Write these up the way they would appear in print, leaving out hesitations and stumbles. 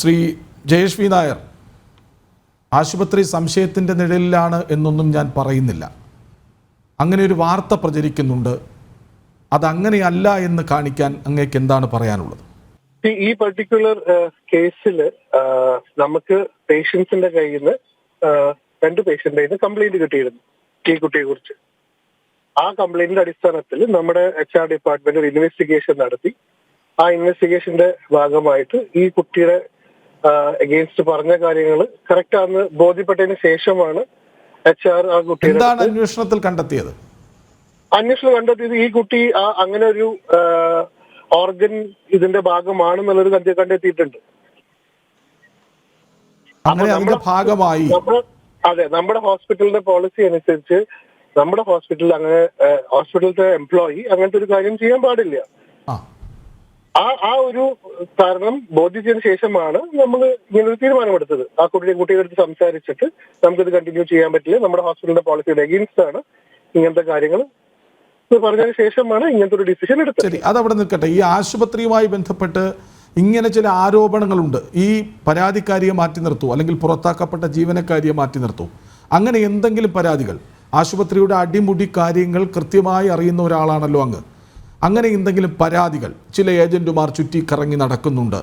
Shri Jayesh V Nair, ആശുപത്രി സംശയത്തിൻ്റെ നിഴലിലാണ് എന്നൊന്നും ഞാൻ പറയുന്നില്ല. അങ്ങനെ ഒരു വാർത്ത പ്രചരിക്കുന്നുണ്ട്. അതങ്ങനെയല്ല എന്ന് കാണിക്കാൻ അങ്ങേക്ക് എന്താണ് പറയാനുള്ളത്? ഈ പർട്ടിക്കുലർ കേസിൽ നമുക്ക് പേഷ്യൻസിന്റെ കയ്യിൽ നിന്ന് 2 പേഷ്യന്റെ കയ്യിൽ നിന്ന് കംപ്ലൈന്റ് കിട്ടിയിരുന്നു ഈ കുട്ടിയെ കുറിച്ച്. ആ കംപ്ലൈന്റിന്റെ അടിസ്ഥാനത്തിൽ നമ്മുടെ HR ഡിപ്പാർട്ട്മെന്റ് ഒരു ഇൻവെസ്റ്റിഗേഷൻ നടത്തി. ആ ഇൻവെസ്റ്റിഗേഷന്റെ ഭാഗമായിട്ട് ഈ കുട്ടിയുടെ അഗെയിൻസ്റ്റ് പറഞ്ഞ കാര്യങ്ങൾ കറക്റ്റ് ആണെന്ന് ബോധ്യപ്പെട്ടതിന് ശേഷമാണ് HR ആ കുട്ടിയുടെ എന്താണ് അന്വേഷണത്തിൽ കണ്ടെത്തിയത്? അന്വേഷണം കണ്ടെത്തിയത് ഈ കുട്ടി അങ്ങനെ ഒരു ഓർഗൻ ഇതിന്റെ ഭാഗമാണെന്നുള്ളൊരു കണ്ടെത്തിയിട്ടുണ്ട്. അതിന്റെ ഭാഗമായി അതെ, നമ്മുടെ ഹോസ്പിറ്റലിന്റെ പോളിസി അനുസരിച്ച് നമ്മുടെ ഹോസ്പിറ്റലിൽ അങ്ങനെ ഹോസ്പിറ്റലിലെ എംപ്ലോയി അങ്ങനത്തെ ഒരു കാര്യം ചെയ്യാൻ പാടില്ല. ആ ഒരു കാരണം ബോധിച്ചതിന് ശേഷമാണ് നമ്മൾ ഇങ്ങനൊരു തീരുമാനമെടുത്തത്. ആ കുട്ടിയുടെ അടുത്ത് സംസാരിച്ചിട്ട് നമുക്കിത് കണ്ടിന്യൂ ചെയ്യാൻ പറ്റില്ല, നമ്മുടെ ഹോസ്പിറ്റലിന്റെ പോളിസിയുടെ അഗെയിൻസ്റ്റ് ആണ് ഇങ്ങനത്തെ കാര്യങ്ങൾ പറഞ്ഞതിന് ശേഷമാണ് ഇങ്ങനത്തെ ഒരു ഡിസിഷൻ എടുത്തത്. ശരി, അതവിടെ നിൽക്കട്ടെ. ഈ ആശുപത്രിയുമായി ബന്ധപ്പെട്ട് ഇങ്ങനെ ചില ആരോപണങ്ങളുണ്ട്. ഈ പരാതിക്കാരിയെ മാറ്റി നിർത്തൂ, അല്ലെങ്കിൽ പുറത്താക്കപ്പെട്ട ജീവനക്കാരിയെ മാറ്റി നിർത്തൂ, അങ്ങനെ എന്തെങ്കിലും പരാതികൾ, ആശുപത്രിയുടെ അടിമുടി കാര്യങ്ങൾ കൃത്യമായി അറിയുന്ന ഒരാളാണല്ലോ അങ്ങ്. അങ്ങനെ എന്തെങ്കിലും പരാതികൾ ചില ഏജന്റുമാർ ചുറ്റിക്കറങ്ങി നടക്കുന്നുണ്ട്,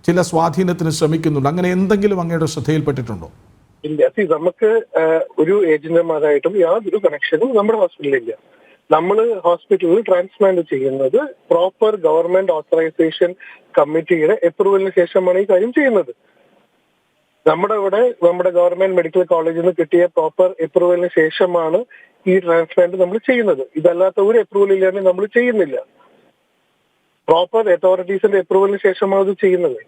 ചില സ്വാധീനത്തിന് ശ്രമിക്കുന്നുണ്ട്, അങ്ങനെ എന്തെങ്കിലും അങ്ങയുടെ ശ്രദ്ധയിൽപ്പെട്ടിട്ടുണ്ടോ? ഇല്ല. നമുക്ക് ഒരു ഏജന്റുമാരായിട്ടും യാതൊരു കണക്ഷനും നമ്മുടെ ഹോസ്പിറ്റലിലില്ല. നമ്മൾ ഹോസ്പിറ്റലിൽ ട്രാൻസ്പ്ലാന്റ് ചെയ്യുന്നത് പ്രോപ്പർ ഗവൺമെന്റ് ഓത്തറൈസേഷൻ കമ്മിറ്റിയുടെ അപ്രൂവലിന് ശേഷമാണ് ഈ കാര്യം ചെയ്യുന്നത്. നമ്മുടെ ഗവൺമെന്റ് മെഡിക്കൽ കോളേജിൽ നിന്ന് കിട്ടിയ പ്രോപ്പർ അപ്രൂവലിന് ശേഷമാണ് ഈ ട്രാൻസ്പ്ലാന്റ് നമ്മൾ ചെയ്യുന്നത്. ഇതല്ലാത്ത ഒരു അപ്രൂവൽ ഇല്ലാതെ നമ്മൾ ചെയ്യുന്നില്ല. പ്രോപ്പർ അതോറിറ്റീസിന്റെ അപ്രൂവലിന് ശേഷമാണ് ഇത് ചെയ്യുന്നത്.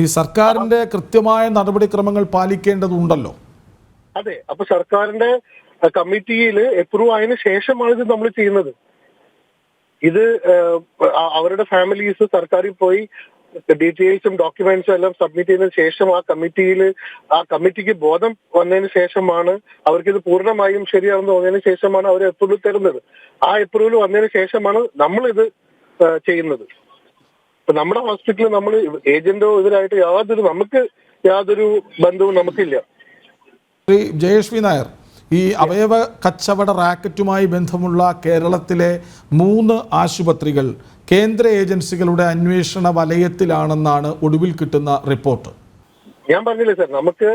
ഈ സർക്കാരിന്റെ കൃത്യമായ നടപടിക്രമങ്ങൾ പാലിക്കേണ്ടതുണ്ടല്ലോ. അതെ, അപ്പൊ സർക്കാരിന്റെ കമ്മിറ്റിയിൽ അപ്രൂവ് ആയതിനു ശേഷമാണ് ഇത് നമ്മൾ ചെയ്യുന്നത്. ഇത് അവരുടെ ഫാമിലീസ് സർക്കാരിൽ പോയി ഡീറ്റെയിൽസും ഡോക്യുമെന്റ്സും എല്ലാം സബ്മിറ്റ് ചെയ്തതിനു ശേഷം ആ കമ്മിറ്റിക്ക് ബോധം വന്നതിന് ശേഷമാണ്, അവർക്കിത് പൂർണ്ണമായും ശരിയാണെന്ന് തോന്നിയതിനു ശേഷമാണ് അവർ അപ്രൂവൽ തരുന്നത്. ആ അപ്രൂവൽ വന്നതിന് ശേഷമാണ് നമ്മളിത് ചെയ്യുന്നത്. ഇപ്പൊ നമ്മുടെ ഹോസ്പിറ്റലിൽ നമ്മൾ ഏജന്റോ ഇതിലായിട്ട് നമുക്ക് യാതൊരു ബന്ധവും നമുക്കില്ല. ശ്രീ ജയേഷ് വി നായർ, ഈ അവയവ കച്ചവട റാക്കറ്റുമായി ബന്ധമുള്ള കേരളത്തിലെ 3 ആശുപത്രികൾ കേന്ദ്ര ഏജൻസികളുടെ അന്വേഷണ വലയത്തിലാണെന്നാണ് ഒടുവിൽ കിട്ടുന്ന റിപ്പോർട്ട്. ഞാൻ പറഞ്ഞില്ലേ സാർ, നമുക്ക്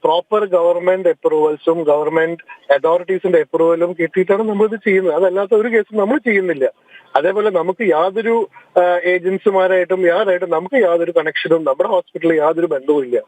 പ്രോപ്പർ ഗവൺമെന്റ് അപ്രൂവൽസും ഗവൺമെന്റ് അതോറിറ്റീസിന്റെ അപ്രൂവലും കിട്ടിയിട്ടാണ് നമ്മളിത് ചെയ്യുന്നത്. അതല്ലാത്ത ഒരു കേസും നമ്മൾ ചെയ്യുന്നില്ല. അതേപോലെ നമുക്ക് യാതൊരു ഏജൻസിമാരായിട്ടും നമുക്ക് യാതൊരു കണക്ഷനും നമ്മുടെ ഹോസ്പിറ്റലിൽ യാതൊരു ബന്ധവും ഇല്ല.